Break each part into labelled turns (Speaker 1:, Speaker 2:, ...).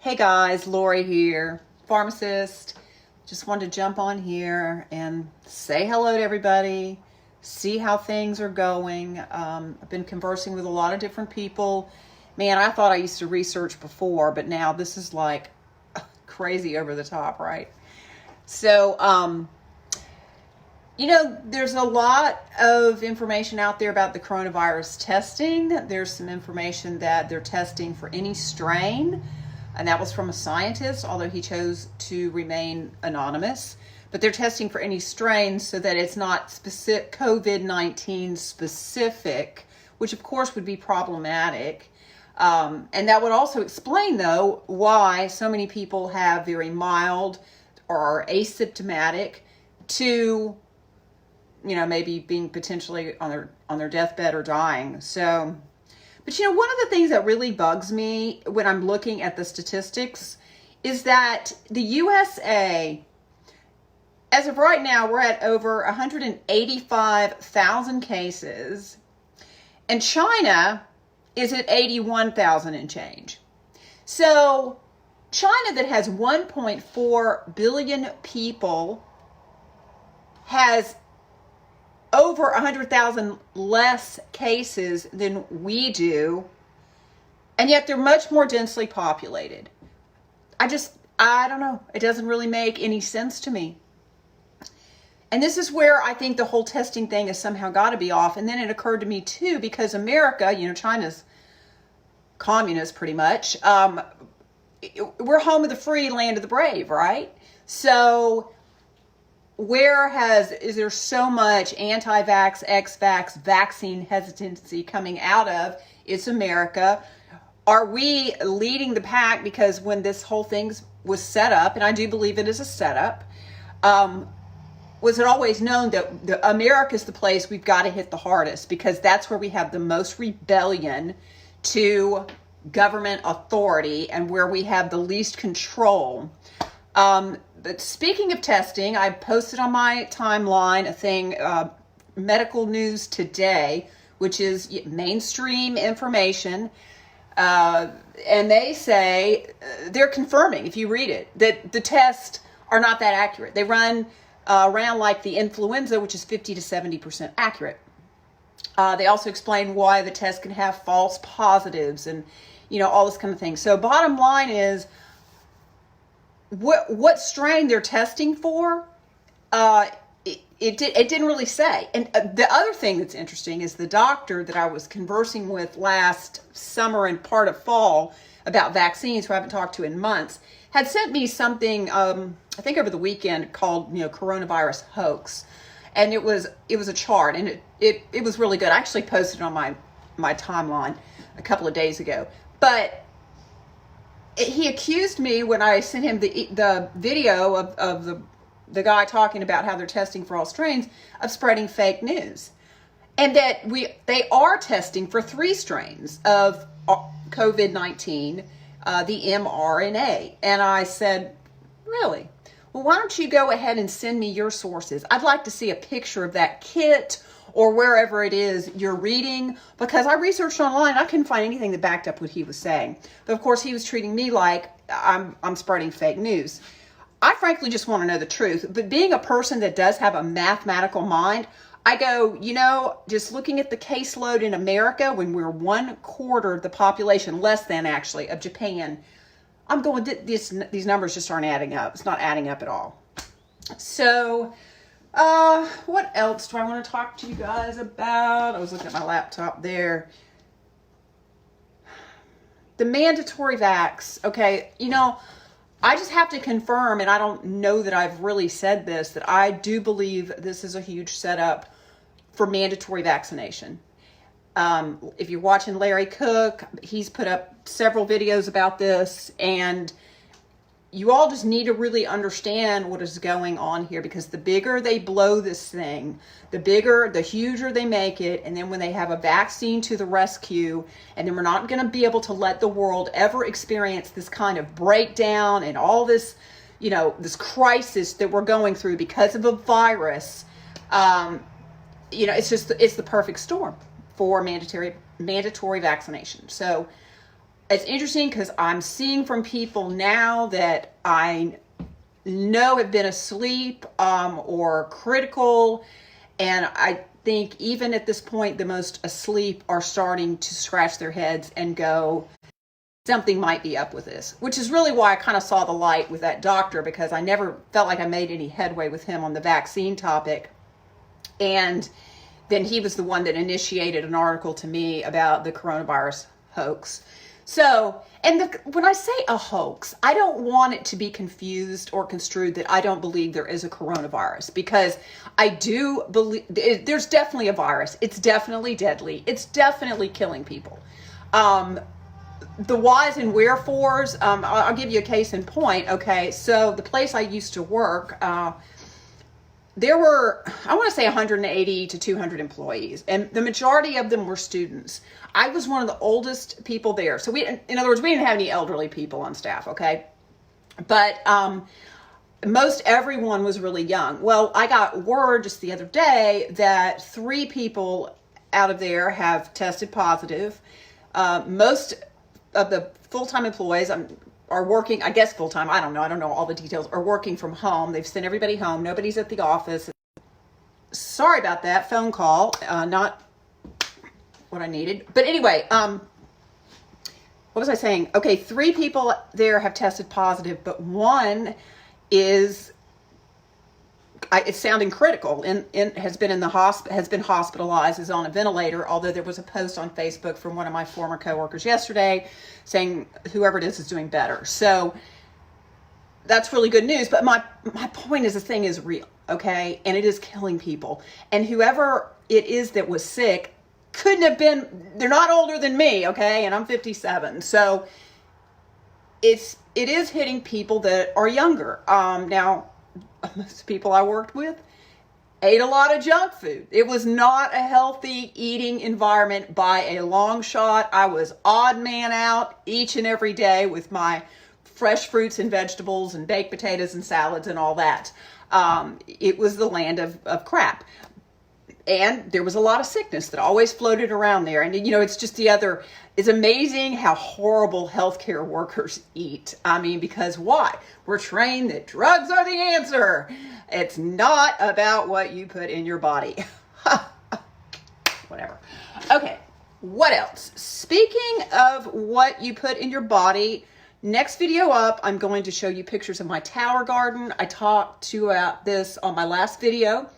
Speaker 1: Hey guys, Lori here, pharmacist. Just wanted to jump on here and say hello to everybody, see how things are going. I've been conversing with a lot of different people. Man, I thought I used to research before, but now this is like crazy over the top, right? So, there's a lot of information out there about the coronavirus testing. There's some information that they're testing for any strain. And that was from a scientist, although he chose to remain anonymous. But they're testing for any strain so that it's not specific COVID-19 specific, which of course would be problematic. And that would also explain, though, why so many people have very mild or are asymptomatic to, maybe being potentially on their deathbed or dying. So. But one of the things that really bugs me when I'm looking at the statistics is that the USA, as of right now, we're at over 185,000 cases, and China is at 81,000 and change. So China, that has 1.4 billion people, has over 100,000 less cases than we do, and yet they're much more densely populated. I don't know. It doesn't really make any sense to me. And this is where I think the whole testing thing has somehow got to be off. And then it occurred to me too, because America, China's communist pretty much. We're home of the free, land of the brave, right? So is there so much anti-vax, ex-vax, vaccine hesitancy coming out of? It's America. Are we leading the pack? Because when this whole thing was set up, and I do believe it is a setup, was it always known that America is the place we've got to hit the hardest, because that's where we have the most rebellion to government authority and where we have the least control. But speaking of testing, I posted on my timeline a thing, Medical News Today, which is mainstream information. And they say, they're confirming, if you read it, that the tests are not that accurate. They run around like the influenza, which is 50 to 70% accurate. They also explain why the test can have false positives and, all this kind of thing. So bottom line is, what strain they're testing for, it didn't really say. And the other thing that's interesting is the doctor that I was conversing with last summer and part of fall about vaccines, who I haven't talked to in months, had sent me something, I think over the weekend, called coronavirus hoax. And it was a chart, and it was really good. I actually posted it on my timeline a couple of days ago. But he accused me, when I sent him the video of the guy talking about how they're testing for all strains, of spreading fake news. And that they are testing for 3 strains of COVID-19, the mRNA. And I said, really? Well, why don't you go ahead and send me your sources? I'd like to see a picture of that kit or wherever it is you're reading, because I researched online. I couldn't find anything that backed up what he was saying. But of course, he was treating me like I'm spreading fake news. I frankly just want to know the truth. But being a person that does have a mathematical mind, I go, just looking at the caseload in America, when we're 1/4 the population, less than actually, of Japan, I'm going, these numbers just aren't adding up. It's not adding up at all. So, what else do I want to talk to you guys about? I was looking at my laptop there. The mandatory vax. Okay, I just have to confirm, and I don't know that I've really said this, that I do believe this is a huge setup for mandatory vaccination. If you're watching Larry Cook, he's put up several videos about this, and you all just need to really understand what is going on here, because the bigger they blow this thing, the huger they make it. And then when they have a vaccine to the rescue, and then we're not going to be able to let the world ever experience this kind of breakdown and all this, this crisis that we're going through because of a virus. It's the perfect storm for mandatory vaccination. So it's interesting because I'm seeing from people now that I know have been asleep or critical, and I think even at this point, the most asleep are starting to scratch their heads and go, something might be up with this, which is really why I kind of saw the light with that doctor, because I never felt like I made any headway with him on the vaccine topic. And then he was the one that initiated an article to me about the coronavirus hoax. So, and when I say a hoax, I don't want it to be confused or construed that I don't believe there is a coronavirus, because I do believe there's definitely a virus. It's definitely deadly. It's definitely killing people. The whys and wherefores, I'll give you a case in point. Okay, so the place I used to work, there were, I want to say 180 to 200 employees, and the majority of them were students. I was one of the oldest people there. So in other words, we didn't have any elderly people on staff, okay? But most everyone was really young. Well, I got word just the other day that 3 people out of there have tested positive. Most of the full-time employees are working, I guess full-time, I don't know all the details, are working from home. They've sent everybody home. Nobody's at the office. Sorry about that phone call, not what I needed. But anyway, what was I saying? Okay, 3 people there have tested positive, but one is, it's sounding critical, and has been in the has been hospitalized, is on a ventilator. Although there was a post on Facebook from one of my former coworkers yesterday saying whoever it is doing better. So that's really good news. But my point is, this thing is real, okay, and it is killing people. And whoever it is that was sick couldn't have been. They're not older than me, okay, and I'm 57. So it is hitting people that are younger. Now, most people I worked with ate a lot of junk food. It was not a healthy eating environment by a long shot. I was odd man out each and every day with my fresh fruits and vegetables and baked potatoes and salads and all that. It was the land of crap. And there was a lot of sickness that always floated around there. And, it's just it's amazing how horrible healthcare workers eat. I mean, because why? We're trained that drugs are the answer. It's not about what you put in your body. Whatever. Okay, what else? Speaking of what you put in your body, next video up, I'm going to show you pictures of my tower garden. I talked to you about this on my last video.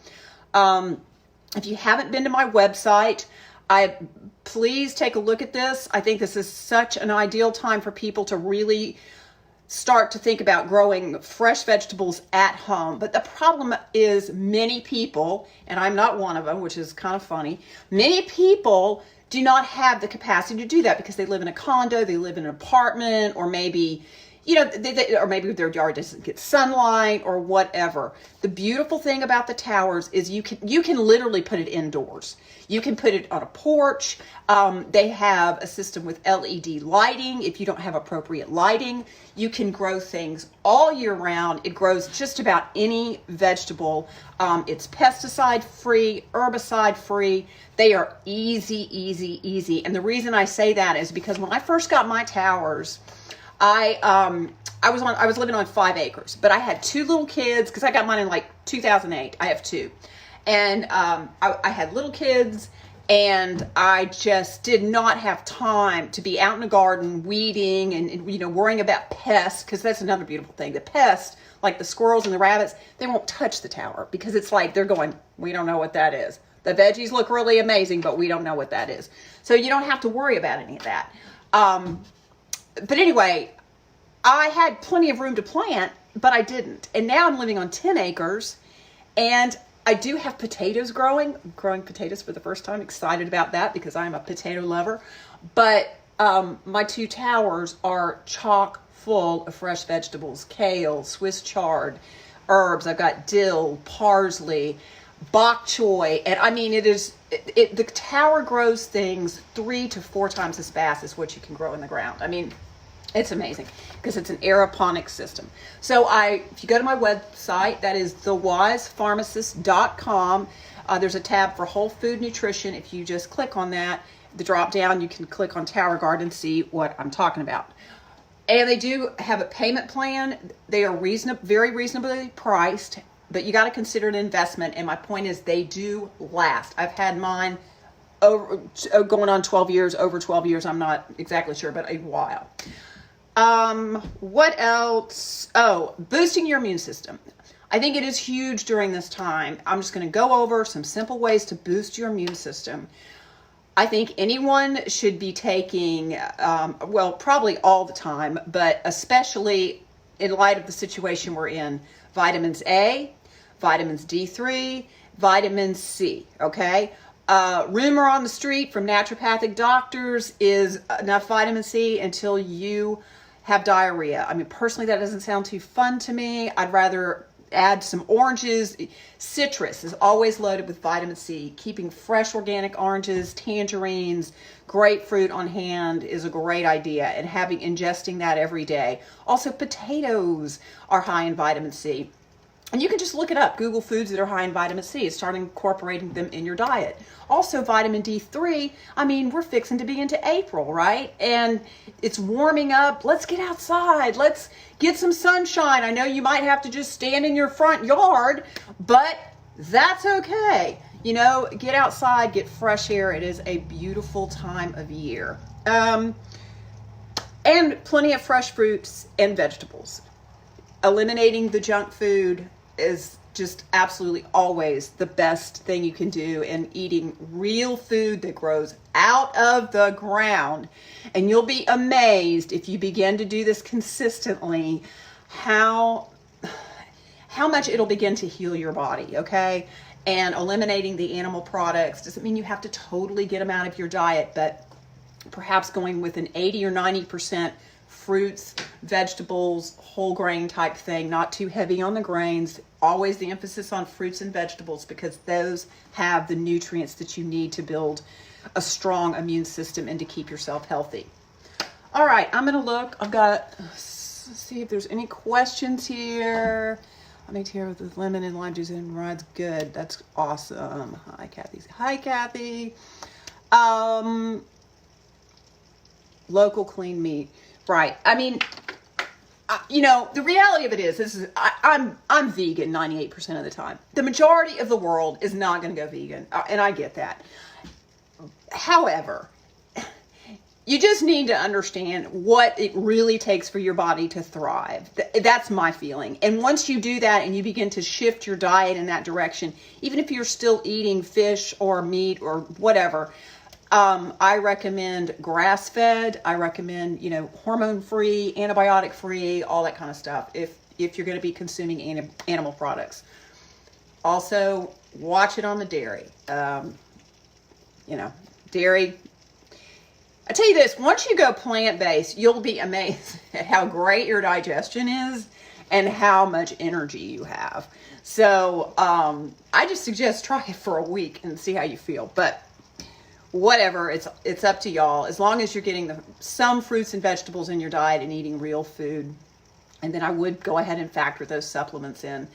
Speaker 1: If you haven't been to my website, please take a look at this. I think this is such an ideal time for people to really start to think about growing fresh vegetables at home. But the problem is many people, and I'm not one of them, which is kind of funny, many people do not have the capacity to do that because they live in a condo, they live in an apartment, or maybe or maybe their yard doesn't get sunlight or whatever. The beautiful thing about the towers is you can literally put it indoors. You can put it on a porch. They have a system with LED lighting. If you don't have appropriate lighting, you can grow things all year round. It grows just about any vegetable. It's pesticide free, herbicide free. They are easy, easy, easy. And the reason I say that is because when I first got my towers, I was living on 5 acres, but I had 2 little kids because I got mine in like 2008. I have 2, and I had little kids, and I just did not have time to be out in the garden weeding and worrying about pests, because that's another beautiful thing. The pests, like the squirrels and the rabbits, they won't touch the tower because it's like they're going, we don't know what that is. The veggies look really amazing, but we don't know what that is. So you don't have to worry about any of that. But anyway, I had plenty of room to plant, but I didn't. And now I'm living on 10 acres, and I do have potatoes growing. I'm growing potatoes for the first time. Excited about that because I'm a potato lover. But my 2 towers are chock full of fresh vegetables, kale, Swiss chard, herbs. I've got dill, parsley, bok choy, and I mean, the tower grows things 3 to 4 times as fast as what you can grow in the ground. I mean, it's amazing because it's an aeroponic system. So if you go to my website, that is thewisepharmacist.com. There's a tab for whole food nutrition. If you just click on that, the drop down, you can click on Tower Guard and see what I'm talking about. And they do have a payment plan. They are very reasonably priced, but you got to consider an investment. And my point is, they do last. I've had mine going on 12 years, over 12 years. I'm not exactly sure, but a while. What else? Oh, boosting your immune system. I think it is huge during this time. I'm just going to go over some simple ways to boost your immune system. I think anyone should be taking, well, probably all the time, but especially in light of the situation we're in, vitamins A, vitamins D3, vitamin C, okay? Rumor on the street from naturopathic doctors is enough vitamin C until you have diarrhea. I mean, personally, that doesn't sound too fun to me. I'd rather add some oranges. Citrus is always loaded with vitamin C. Keeping fresh organic oranges, tangerines, grapefruit on hand is a great idea, and ingesting that every day. Also, potatoes are high in vitamin C. And you can just look it up, Google foods that are high in vitamin C, and start incorporating them in your diet. Also, vitamin D3, I mean, we're fixing to be into April, right? And it's warming up. Let's get outside. Let's get some sunshine. I know you might have to just stand in your front yard, but that's okay. You know, get outside, get fresh air. It is a beautiful time of year. And plenty of fresh fruits and vegetables. Eliminating the junk food is just absolutely always the best thing you can do, and eating real food that grows out of the ground. And you'll be amazed if you begin to do this consistently, how much it'll begin to heal your body, okay? And eliminating the animal products doesn't mean you have to totally get them out of your diet, but perhaps going with an 80 or 90% fruits, vegetables, whole grain type thing, not too heavy on the grains. Always the emphasis on fruits and vegetables, because those have the nutrients that you need to build a strong immune system and to keep yourself healthy. All right, I'm gonna look. Let's see if there's any questions here. I make tea with the lemon and lime juice and rides. Good, that's awesome. Hi, Kathy. Hi, Kathy. Local clean meat. Right. I mean, you know, the reality of it is I'm vegan 98% of the time. The majority of the world is not going to go vegan, and I get that. However, you just need to understand what it really takes for your body to thrive. That's my feeling. And once you do that and you begin to shift your diet in that direction, even if you're still eating fish or meat or whatever, I recommend grass-fed. I recommend, you know, hormone-free, antibiotic-free, all that kind of stuff if you're going to be consuming animal products. Also, watch it on the dairy. You know, dairy. I tell you this, once you go plant-based, you'll be amazed at how great your digestion is and how much energy you have. So, I just suggest try it for a week and see how you feel. But whatever, it's up to y'all. As long as you're getting some fruits and vegetables in your diet and eating real food. And then I would go ahead and factor those supplements in.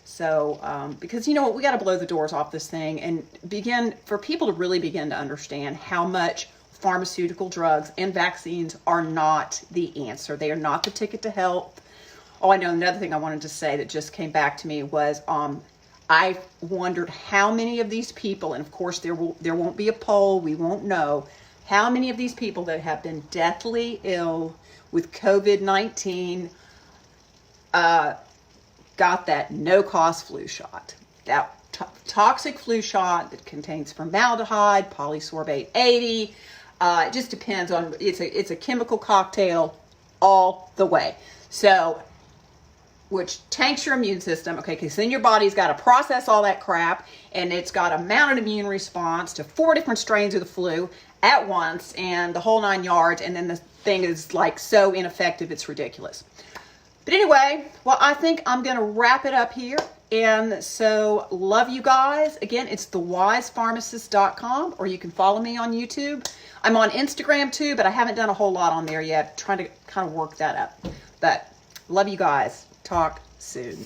Speaker 1: So, because you know what, we got to blow the doors off this thing and for people to really begin to understand how much pharmaceutical drugs and vaccines are not the answer. They are not the ticket to health. Oh, I know another thing I wanted to say that just came back to me was, I wondered how many of these people, and of course there won't be a poll, we won't know, how many of these people that have been deathly ill with COVID-19 got that no-cost flu shot. That toxic flu shot that contains formaldehyde, polysorbate 80. It just depends on, it's a chemical cocktail all the way. So, which tanks your immune system, okay, because then your body's got to process all that crap, and it's got to mount an immune response to 4 different strains of the flu at once, and the whole 9 yards, and then the thing is like so ineffective, it's ridiculous. But anyway, well, I think I'm going to wrap it up here, and so love you guys. Again, it's thewisepharmacist.com, or you can follow me on YouTube. I'm on Instagram too, but I haven't done a whole lot on there yet, trying to kind of work that up. But love you guys. Talk soon.